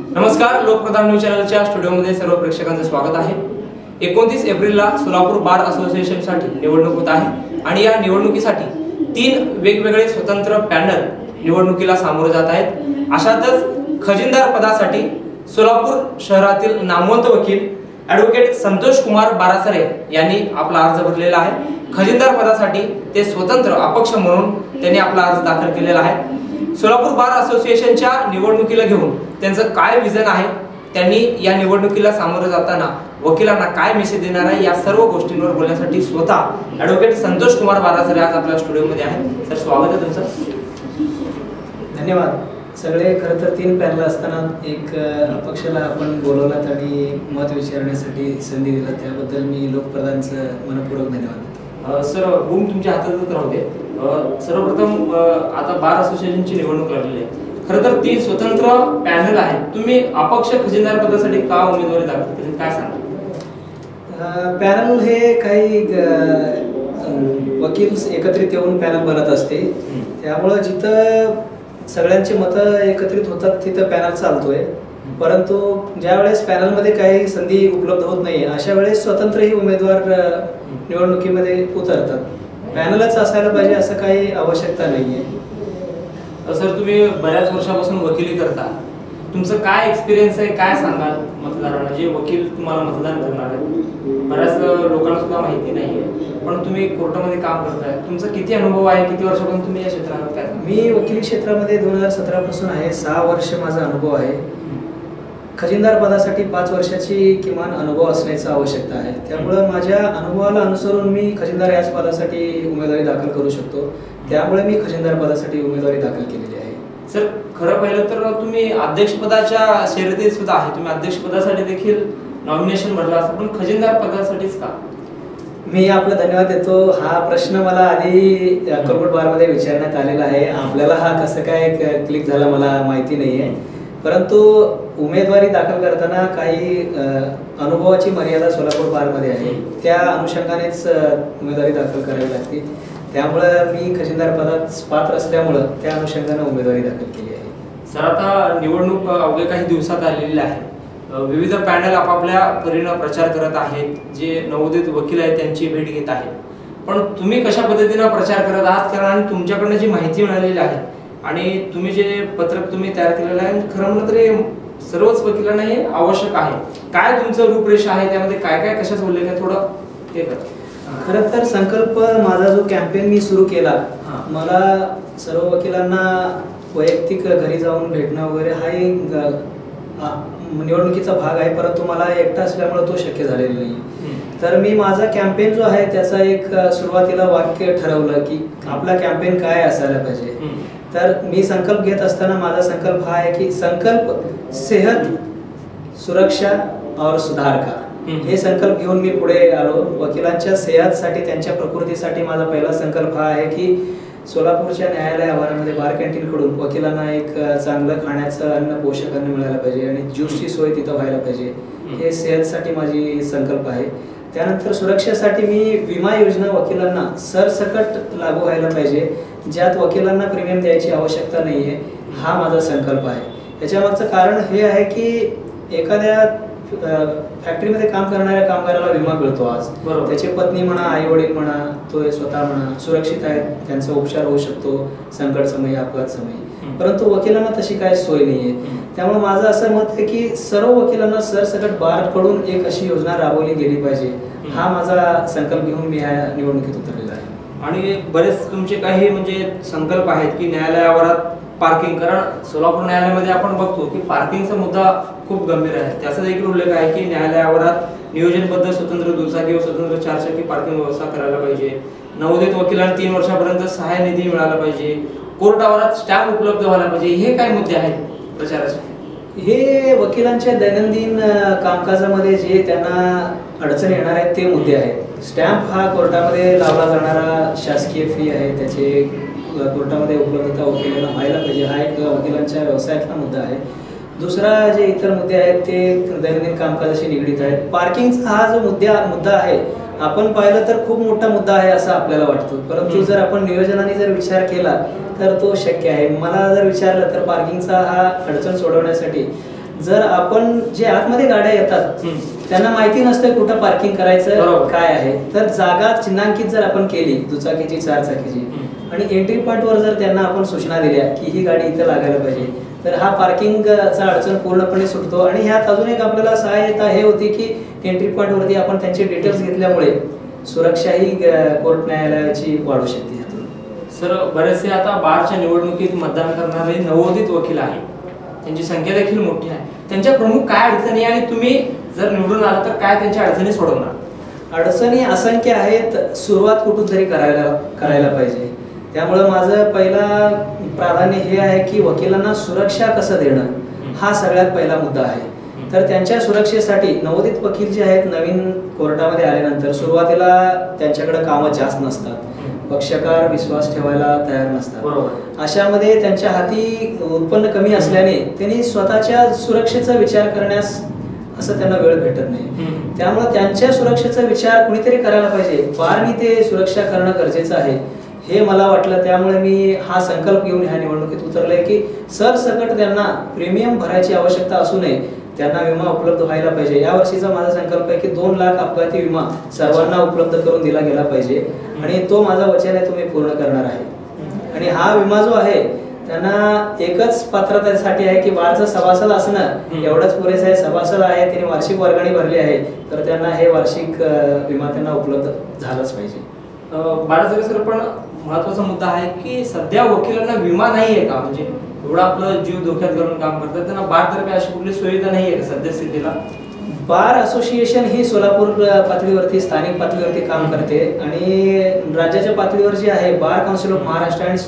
नमस्कार, लोकप्रधान न्यूज चॅनलच्या स्टुडिओमध्ये सर्व प्रेक्षकांचे स्वागत आहे। 29 एप्रिलला सोलापूर बार असोसिएशनसाठी निवडणूक होत आहे आणि या निवडणुकीसाठी 3 वेगवेगळे स्वतंत्र पॅनल निवडणुकीला सामोरे जात आहेत। अशातच खजिनदार पदासाठी सोलापूर शहरातील नामवंत वकील ॲडव्होकेट संतोष कुमार बारासरे यांनी आपला अर्ज भरलेला आहे। खजिनदार पदासाठी ते स्वतंत्र अपक्ष म्हणून त्यांनी आपला अर्ज दाखल केलेला आहे। सोलापूर बार असोसिएशनच्या निवडणुकीला घेऊन त्यांचं काय विजन आहे, त्यांनी या निवडणुकीला सामोरे जाताना वकिलांना काय मेसेज देणार आहे, या सर्व गोष्टींवर बोलण्यासाठी स्वतः ॲडव्होकेट संतोष कुमार बारासरे आज आपल्या स्टुडिओमध्ये आहेत। सर, स्वागत आहे तुमचं। धन्यवाद। सगळे खरं तर 3 पॅनल असताना एक अपक्षाला आपण बोलवलात आणि मत विचारण्यासाठी संधी दिला, त्याबद्दल मी लोकप्रधानचं मनपूर्वक धन्यवाद देतो। सर, बूम तुमच्या हातातच राहू दे। सर्वप्रथम आता बार असोसिएशनची निवडणूक लागलेली आहे। खरं तर 3 स्वतंत्र पॅनल आहेत, तुम्ही अपक्ष खजिनदार पदासाठी का उमेदवारी दाखल केली, काय सांगा? पॅनल हे काही वकील एकत्रित येऊन पॅनल बनत असते, त्यामुळे जिथं सगळ्यांची मतं एकत्रित होतात तिथं पॅनल चालतोय। परंतु ज्या वेळेस पॅनलमध्ये काही संधी उपलब्ध होत नाही अशा वेळेस स्वतंत्रही उमेदवार निवडणुकीमध्ये उतरतात। पॅनलच असायला पाहिजे असं काही आवश्यकता नाहीये। सर, तुम्ही बऱ्याच वर्षापासून वकिली करता, तुमचं काय एक्सपिरियन्स आहे, काय सांगाल मतदारांना, जे वकील तुम्हाला मतदान करणार आहेत? बऱ्याच लोकांना सुद्धा माहिती नाहीये, पण तुम्ही कोर्टामध्ये काम करताय, तुमचा किती अनुभव आहे, किती वर्षापासून तुम्ही या क्षेत्रात काय? मी वकिली क्षेत्रामध्ये 2017 पासून आहे, 6 वर्ष माझा अनुभव आहे। खजिनदार पदासाठी 5 वर्षाची किमान अनुभव असण्याची आवश्यकता आहे, त्यामुळे माझ्या अनुभवाला अनुसरून मी खजिनदार याच पदासाठी उमेदवारी दाखल करू शकतो, त्यामुळे मी खजिनदार पदासाठी उमेदवारी दाखल केलेली आहे। सर, खरं पाहिलं तर तुम्ही अध्यक्षपदाच्या शर्यतीत सुद्धा आहे, तुम्ही अध्यक्षपदासाठी देखील नॉमिनेशन भरला असं, पण खजिनदार पदासाठीच का? मी आपला धन्यवाद देतो। हा प्रश्न मला आधी कोर्ट बारमध्ये विचारण्यात आलेला आहे, आपल्याला हा कसं काय क्लिक झाला मला माहिती नाहीये, परंतु उमेदवारी दाखल करताना काही अनुभवाची मर्यादा सोलापूर बारमध्ये आहे, त्या अनुषंगानेच उमेदवारी दाखल करावी लागते, त्यामुळे मी खजिनदार पदात पात्र असल्यामुळे त्या अनुषंगाने उमेदवारी दाखल केली आहे। सर, आता निवडणूक अवघ्या काही दिवसात आलेली आहे, विविध पॅनल आपापल्या परीने प्रचार करत आहेत, जे नवोदित वकील आहेत त्यांची भेट घेत आहेत, पण तुम्ही कशा पद्धतीने प्रचार करत आहात? कारण तुमच्याकडनं जी माहिती मिळालेली आहे आणि तुम्ही जे पत्रक तुम्ही तयार केलेलं आहे, खरं म्हणलं तरी सर्वच वकिलांना हे आवश्यक आहे। काय तुमचं रूपरेषा आहे, त्यामध्ये काय काय कशाच उल्लेख आहे, थोडं ते करा। खरं तर संकल्प माझा जो कॅम्पेन मी सुरू केला, मला सर्व वकिलांना वैयक्तिक घरी जाऊन भेटणं वगैरे हाही निवडणुकीचा भाग आहे, परंतु मला एकटा असल्यामुळे तो शक्य झालेला नाही। तर मी माझा कॅम्पेन जो आहे त्याचा एक सुरुवातीला वाक्य ठरवलं की आपला कॅम्पेन काय असायला पाहिजे। तर मी संकल्प घेत असताना माझा संकल्प हा आहे की संकल्प सेहत, सुरक्षा और सुधार का, हे संकल्प घेऊन मी पुढे आलो। वकिलांच्या सेहतसाठी, त्यांच्या प्रकृतीसाठी माझा पहिला संकल्प हा आहे की सोलापूरच्या न्यायालय आवारामध्ये बार कॅन्टीन कडून वकिलांना एक चांगलं खाण्याचं अन्न, पोषक अन्न मिळायला पाहिजे आणि ज्यूसची सोय तिथं व्हायला पाहिजे, हे सेहतसाठी माझी संकल्प आहे। त्यानंतर सुरक्षेसाठी मी विमा योजना वकिलांना सरसकट लागू व्हायला पाहिजे, ज्यात वकिलांना प्रीमियम द्यायची आवश्यकता नाहीये, हा माझा संकल्प आहे। याच्यामागचं कारण हे आहे की एखाद्या फॅक्टरीमध्ये काम करणाऱ्या कामगाराला विमा मिळतो आज, त्याची पत्नी म्हणा, आई वडील म्हणा, तो स्वतः म्हणा सुरक्षित आहेत, त्यांचा उपचार होऊ शकतो संकट समयी, अपघात समयी, परंतु वकिलांना तशी काय सोय नाहीये। त्यामुळे माझं असं मत आहे की सर्व वकिलांना सरसकट बार कडून एक अशी योजना राबवली गेली पाहिजे, हा माझा संकल्प घेऊन मी या निवडणुकीत उतरलेला आहे। आणि बरेच तुमचे काही म्हणजे संकल्प आहेत की न्यायालय आवारात पार्किंग, कारण सोलापूर न्यायालयामध्ये आपण बघतो की पार्किंगचा मुद्दा खूप गंभीर आहे, त्याचा देखील उल्लेख आहे की न्यायालय आवारात नियोजनबद्ध स्वतंत्र दुचाकी व स्वतंत्र 4 चाकी पार्किंग व्यवस्था करायला पाहिजे, नवोदित वकिलांना 3 वर्षापर्यंत सहाय्य निधी मिळाला पाहिजे, कोर्ट आवारात स्टॅम्प उपलब्ध व्हायला पाहिजे, हे काय मुद्दे आहेत प्रचाराचे? हे वकिलांच्या दैनंदिन कामकाजामध्ये जे त्यांना अडचण येणार आहेत ते मुद्दे आहेत। स्टॅम्प हा कोर्टामध्ये लावला जाणारा शासकीय फी आहे, त्याचे कोर्टामध्ये उपलब्धता वकिलांना व्हायला पाहिजे, हा एक वकिलांच्या व्यवसायातला मुद्दा आहे। दुसरा जे इतर मुद्दे आहेत ते दैनंदिन कामकाजाशी निगडीत आहेत। पार्किंगचा हा जो मुद्दा आहे, आपण पाहिलं तर खूप मोठा मुद्दा आहे असं आपल्याला वाटतं, परंतु जर आपण नियोजनाने जर विचार केला तर तो शक्य आहे। मला जर विचारलं तर पार्किंगचा हा अडचण सोडवण्यासाठी जर आपण जे आतमध्ये गाड्या येतात त्यांना माहिती नसतं कुठं पार्किंग करायचं काय आहे, तर जागा चिन्हांकित जर आपण केली दुचाकीची, चारचाकीची, आणि एंट्री पॉइंट वर जर त्यांना आपण सूचना दिल्या की ही गाडी इथं लागायला पाहिजे, तर हा पार्किंगचा अडचण पूर्णपणे सुटतो. आणि ह्यात अजून एक आपल्याला सहाय्यता हे होती की एंट्री पॉइंट वरती आपण त्यांचे डिटेल्स घेतल्यामुळे सुरक्षा ही कोर्ट न्यायालयाची वाढू शकते. सर, बरेचसे आता बारच्या निवडणुकीत मतदान करणारे नवोदित वकील आहेत, त्यांची संख्या देखील मोठी आहे. त्यांच्या प्रमुख काय अडचणी आणि तुम्ही जर निवडून आला तर काय त्यांच्या अडचणी सोडवणार? अडचणी असंख्य आहेत. सुरुवात कुठून तरी करायला पाहिजे. त्यामुळे माझं पहिला प्राधान्य हे आहे की वकिलांना सुरक्षा कसं देणं हा सगळ्यात पहिला मुद्दा आहे. तर त्यांच्या सुरक्षेसाठी नवोदित वकील जे आहेत नवीन कोर्टामध्ये आल्यानंतर सुरुवातीला त्यांच्याकडे कामं जास्त नसतात, पक्षकार विश्वास ठेवायला तयार नसतात. अशामध्ये त्यांच्या हाती उत्पन्न कमी असल्याने त्यांनी स्वतःच्या सुरक्षेचा विचार करण्यास असं त्यांना वेळ भेटत नाही. त्यामुळे त्यांच्या सुरक्षेचा विचार कुणीतरी करायला पाहिजे. बारनी ते सुरक्षा करणं गरजेचं आहे हे मला वाटलं. त्यामुळे मी हा संकल्प घेऊन ह्या निवडणुकीत उतरलोय की सरसकट त्यांना प्रीमियम भरायची आवश्यकता असू नये, त्यांना विमा उपलब्ध व्हायला पाहिजे. या वर्षीचा माझा संकल्प आहे की 2 लाख अपघाती विमा सर्वांना उपलब्ध करून दिला गेला पाहिजे आणि तो माझा वचन आहे, तो मी पूर्ण करणार आहे. आणि हा विमा जो आहे त्यांना एकच पात्रतेसाठी आहे की बारचं सभासद असणं एवढंच पुरेसं आहे. सभासद आहे, त्यांनी वार्षिक वर्गणी भरली आहे, तर त्यांना हे वार्षिक विमा त्यांना उपलब्ध झालाच पाहिजे. बाळासाहेब सर, पण महत्वाचा मुद्दा आहे की सध्या वकिलांना विमा नाहीये का? म्हणजे एवढा आपलं जीव धोक्यात घालून काम करतात, त्यांना बारतर्फे अशी कुठली सुविधा नाहीये का सध्या स्थितीला? बार असोसिएशन ही सोलापूर पातळीवरती, स्थानिक पातळीवरती काम करते आणि राज्याच्या पातळीवर जी आहे बार काउन्सिल ऑफ महाराष्ट्र आणि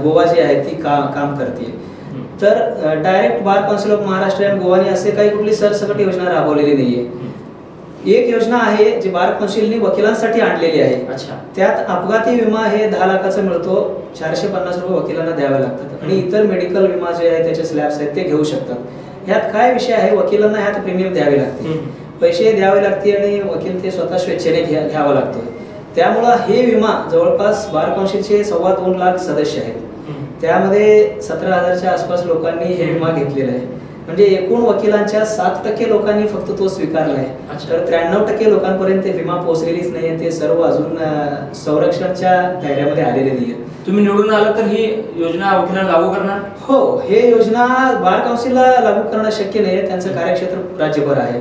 गोवा जी आहे ती काम करते. तर direct bar council of Maharashtra आणि गोवाने असे काही कुठली सरसकट योजना राबवलेली नाहीये. एक योजना आहे जी बार काउन्सिलने वकिलांसाठी आणलेली आहे. त्यात अपघाती विमा हे 10 लाखाचा मिळतो, 450 रुपये वकिलांना द्यावे लागतात आणि इतर मेडिकल विमा जे आहे त्याचे स्लॅब्स आहेत ते घेऊ शकतात. ह्यात काय विषय आहे, वकिलांना ह्यात प्रीमियम द्यावे लागते, पैसे द्यावे लागते आणि वकील ते स्वतः स्वेच्छेने घ्यावा लागतो. त्यामुळं हे विमा जवळपास बार काउन्सिलचे 2.25 लाख सदस्य आहेत. त्यामध्ये 17,000च्या आसपास लोकांनी हे विमा घेतलेला आहे. म्हणजे एकूण वकिलांच्या 7% लोकांनी फक्त तो स्वीकारला आहे. तर 93% लोकांपर्यंत विमा पोहोचलेलीच नाहीये. ते सर्व अजून संरक्षणाच्या दायऱ्यामध्ये आलेले नाहीये. तुम्ही निवडून आला तर ही योजना वकिलांना लागू करणार? हो, हे योजना बार काउन्सिलला लागू करणं शक्य नाहीये, त्यांचं कार्यक्षेत्र राज्यभर आहे.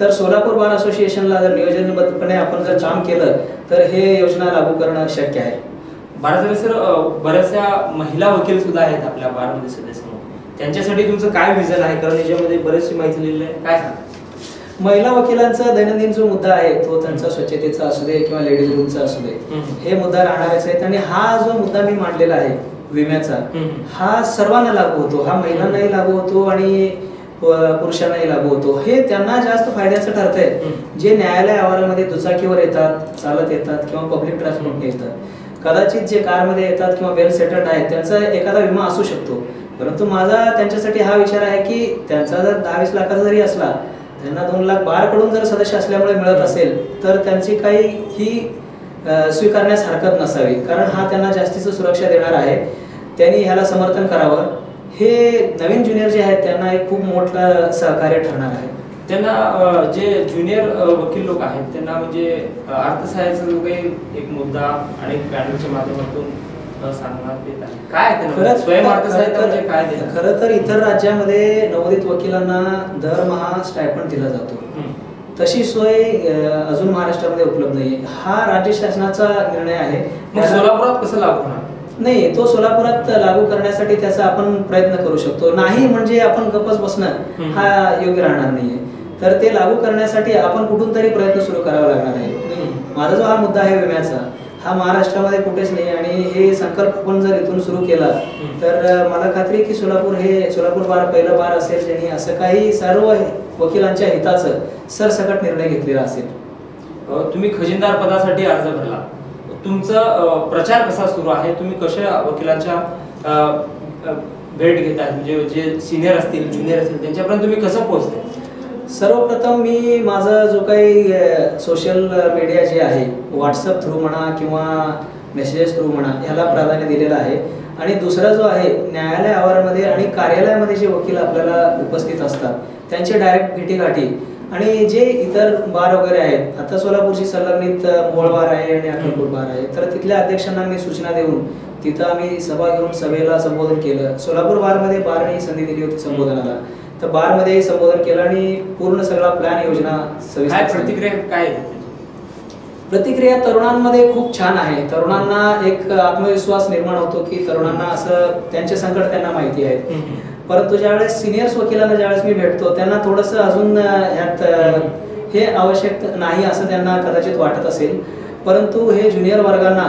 तर सोलापूर बार असोसिएशनला जर नियोजनबद्धपणे आपण जर काम केलं तर हे योजना लागू करणं शक्य आहे. बाळासाहेब सर, बऱ्याचशा महिला वकील सुद्धा आहेत आपल्या बारमध्ये सदस्य, त्यांच्यासाठी तुमचं काय विजन आहे? कारण याच्यामध्ये बरेचशी माहिती लिहिली आहे, काय सांगा? महिला वकिलांचा दैनंदिन जो मुद्दा आहे तो त्यांचा स्वच्छतेचा असू दे किंवा लेडीज रूमचा असू दे, हे मुद्दा राहणारच आहेत. आणि हा जो मुद्दा मी मांडलेला आहे विम्याचा, हा सर्वांना लागू होतो. हा महिलांनाही लागू होतो आणि पुरुषांनाही लागू होतो. हे त्यांना जास्त फायद्याचं ठरतंय जे न्यायालय आवारामध्ये दुचाकीवर येतात, चालत येतात किंवा पब्लिक ट्रान्सपोर्टने येतात. कदाचित जे कारमध्ये येतात किंवा वेल सेटल्ड आहेत त्यांचा एखादा विमा असू शकतो, परंतु माझा त्यांच्यासाठी हा विचार आहे की त्यांचा जर 10-20 लाखाचा जरी असला, त्यांना 2 लाख बारकडून जर सदस्य असल्यामुळे मिळत असेल तर त्यांची काही ही स्वीकारण्यास हरकत नसावी, कारण हा त्यांना जास्तीची सुरक्षा देणार आहे. त्यांनी ह्याला समर्थन करावं. हे नवीन ज्युनियर जे आहेत त्यांना एक खूप मोठं सहकार्य ठरणार आहे. त्यांना जे ज्युनियर वकील लोक आहेत त्यांना म्हणजे अर्थसहाय्याचा जो काही एक मुद्दा आणि पॅनलच्या माध्यमातून खरं तर इतर राज्यामध्ये नवोदित वकिलांना दरमहा स्टायपंड दिला जातो, तशी सोय अजून महाराष्ट्रामध्ये उपलब्ध नाही. हा राज्य शासनाचा निर्णय आहे. सोलापुरात कसं लागू होणार? नाही, तो सोलापुरात लागू करण्यासाठी त्याचा आपण प्रयत्न करू शकतो. नाही म्हणजे आपण गप्पच बसणं हा योग्य राहणार नाहीये. तर ते लागू करण्यासाठी आपण कुठून तरी प्रयत्न सुरू करावा लागणार आहे. माझा जो हा मुद्दा आहे विम्याचा, हा महाराष्ट्रामध्ये कुठेच नाही आणि हे संकल्प आपण जर इथून सुरू केला तर मला खात्री आहे की सोलापूर बार पहिला बार असेल ज्यांनी असं काही सर्व वकिलांच्या हिताचं सरसकट निर्णय घेतलेला असेल. तुम्ही खजिनदार पदासाठी अर्ज भरला, तुमचा प्रचार कसा सुरू आहे? तुम्ही कशा वकिलांच्या भेट घेता? म्हणजे जे सिनियर असतील, ज्युनियर असतील, त्यांच्यापर्यंत तुम्ही कसं पोहोचता? सर्वप्रथम मी माझा जो काही सोशल मीडिया जे आहे, व्हॉट्सअप थ्रू म्हणा किंवा मेसेजेस थ्रू म्हणा, ह्याला प्राधान्य दिलेलं आहे. आणि दुसरा जो आहे, न्यायालय आवारामध्ये आणि कार्यालयामध्ये जे वकील आपल्याला उपस्थित असतात त्यांचे डायरेक्ट भेटीगाठी आणि जे इतर बार वगैरे आहेत, आता सोलापूरची संलग्नित मोहोळ बार आहे आणि अक्कलकोट बार आहे, तर तिथल्या अध्यक्षांना मी सूचना देऊन तिथं आम्ही सभा घेऊन सभेला संबोधन केलं. सोलापूर बारमध्ये बारने संधी दिली होती संबोधनाला, तर बारमध्ये संबोधन केलं आणि पूर्ण सगळा प्लॅन योजना प्रतिक्रिया काय? प्रतिक्रिया तरुणांमध्ये खूप छान आहे. तरुणांना एक आत्मविश्वास निर्माण होतो की तरुणांना असं त्यांचे संकट त्यांना माहिती आहेत. परंतु ज्यावेळेस सिनियर्स वकिलांना ज्यावेळेस मी भेटतो त्यांना थोडंसं अजून ह्यात हे आवश्यक नाही असं त्यांना कदाचित वाटत असेल. परंतु हे ज्युनियर वर्गांना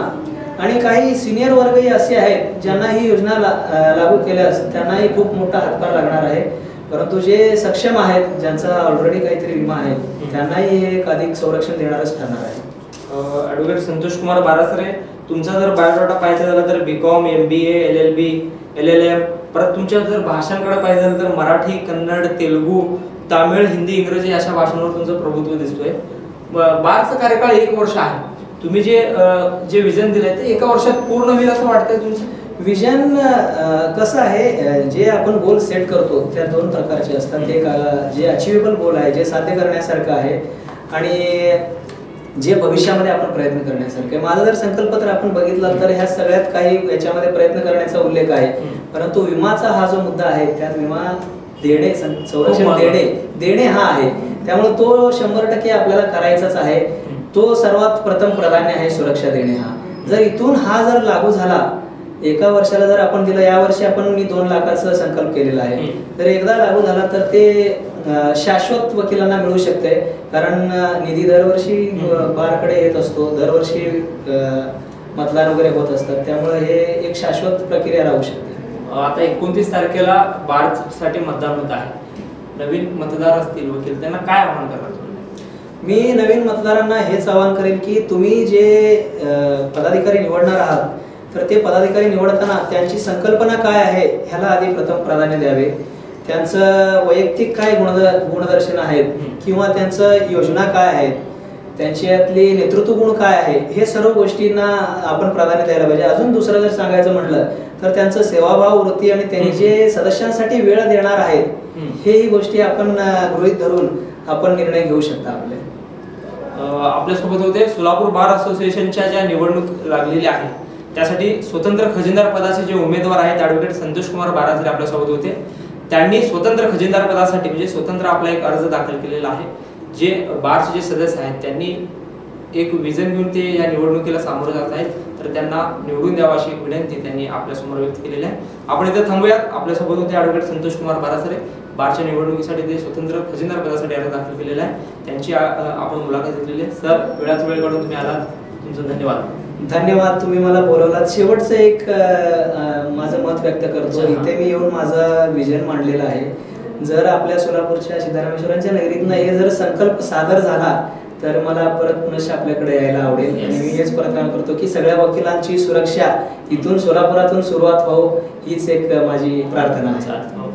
आणि काही सिनियर वर्गही असे आहेत ज्यांना ही योजना लागू केल्यास त्यांनाही खूप मोठा हातभार लागणार आहे. परंतु जे सक्षम आहेत, ज्यांचा ऑलरेडी काहीतरी विमा आहे, त्यांनाही हे एक अधिक संरक्षण देणारच ठरणार आहे. ॲडव्होकेट संतोष कुमार बारासरे, तुमचा जर बायोडाटा पाहायचा झाला तर BCom, MBA, LLB, LLM, परत तुमच्या जर भाषांकडे पाहिजे झालं तर मराठी, कन्नड, तेलुगू, तामिळ, हिंदी, इंग्रजी अशा भाषांवर तुमचं प्रभुत्व दिसतोय. बारचा कार्यकाळ 1 वर्ष आहे. तुम्ही जे विजन दिलंय ते 1 वर्षात पूर्ण होईल असं वाटतंय तुमचं? विजन कसं आहे, जे आपण गोल सेट करतो त्या 2 प्रकारचे असतात. एक जे अचिवेबल गोल आहे, जे साध्य करण्यासारखं आहे, आणि जे भविष्यामध्ये आपण प्रयत्न करण्यासारखे. माझा जर संकल्पत्र आपण बघितला तर ह्या सगळ्यात काही याच्यामध्ये प्रयत्न करण्याचा उल्लेख आहे. परंतु विमाचा हा जो मुद्दा आहे, त्यात विमा देणे, संरक्षण देणे हा आहे. त्यामुळे तो 100% आपल्याला करायचाच आहे. तो सर्वात प्रथम प्राधान्य आहे, सुरक्षा देणे हा. जर इथून हा जर लागू झाला, 1 वर्षाला जर आपण दिलं, या वर्षी मी 2 लाखाचा संकल्प केलेला आहे, तर एकदा लागू झाला तर ते शाश्वत वकिलांना मिळू शकते. कारण निधी दरवर्षी बारकडे येत असतो, दरवर्षी मतदान वगैरे होत असतात, त्यामुळे हे एक शाश्वत प्रक्रिया राहू शकते. आता 29 तारखेला बारसाठी मतदान होत आहे. नवीन मतदार असतील वकील, त्यांना काय आव्हान करणार? मी नवीन मतदारांना हेच आवाहन करेन की तुम्ही जे पदाधिकारी निवडणार आहात, तर ते पदाधिकारी निवडताना त्यांची संकल्पना काय आहे ह्याला आधी प्रथम प्राधान्य द्यावे. त्यांचं वैयक्तिक काय गुणदर्शन आहेत किंवा त्यांचं योजना काय आहेत, त्यांच्यातली नेतृत्व गुण काय आहे, हे सर्व गोष्टींना आपण प्राधान्य द्यायला पाहिजे. अजून दुसरं जर सांगायचं म्हटलं तर त्यांचं सेवाभाव वृत्ती आणि त्यांनी जे सदस्यांसाठी वेळ देणार आहेत, हेही गोष्टी आपण गृहीत धरून आपण निर्णय घेऊ शकता. आपल्यासोबत होते सोलापूर बार असोसिएशनच्या ज्या निवडणूक लागलेल्या आहे त्यासाठी स्वतंत्र खजिनदार पदाचे जे उमेदवार आहेत ॲडव्होकेट संतोष कुमार बारासरे आपल्यासोबत होते. त्यांनी स्वतंत्र खजिनदार पदासाठी म्हणजे स्वतंत्र आपला एक अर्ज दाखल केलेला आहे. जे बारचे जे सदस्य आहेत त्यांनी एक विजन घेऊन ते या निवडणुकीला सामोरे जात आहेत, तर त्यांना निवडून द्यावा अशी विनंती त्यांनी आपल्यासमोर व्यक्त केलेली आहे. आपण इथे थांबूयात. आपल्यासोबत होते ॲडव्होकेट संतोष कुमार बारासरे, बारच्या निवडणुकीसाठी ते स्वतंत्र खजिनदार पदासाठी अर्ज दाखल केलेला आहे. त्यांची आपण मुलाखत घेतलेली आहे. सर, वेळात वेळ काढून तुम्ही आलात, तुमचं धन्यवाद. धन्यवाद, तुम्ही मला बोलवलात. शेवटचं एक माझं मत व्यक्त करतो. इथे मी येऊन माझा विजन मांडलेला आहे. जर आपल्या सोलापूरच्या सिद्धरामेश्वरांच्या नगरीतनं हे जर संकल्प सादर झाला तर मला परत पुन्हा आपल्याकडे यायला आवडेल. आणि मी हेच प्रार्थना करतो की सगळ्या वकिलांची सुरक्षा इथून सोलापुरातून सुरुवात व्हावं, हीच एक माझी प्रार्थना आहे.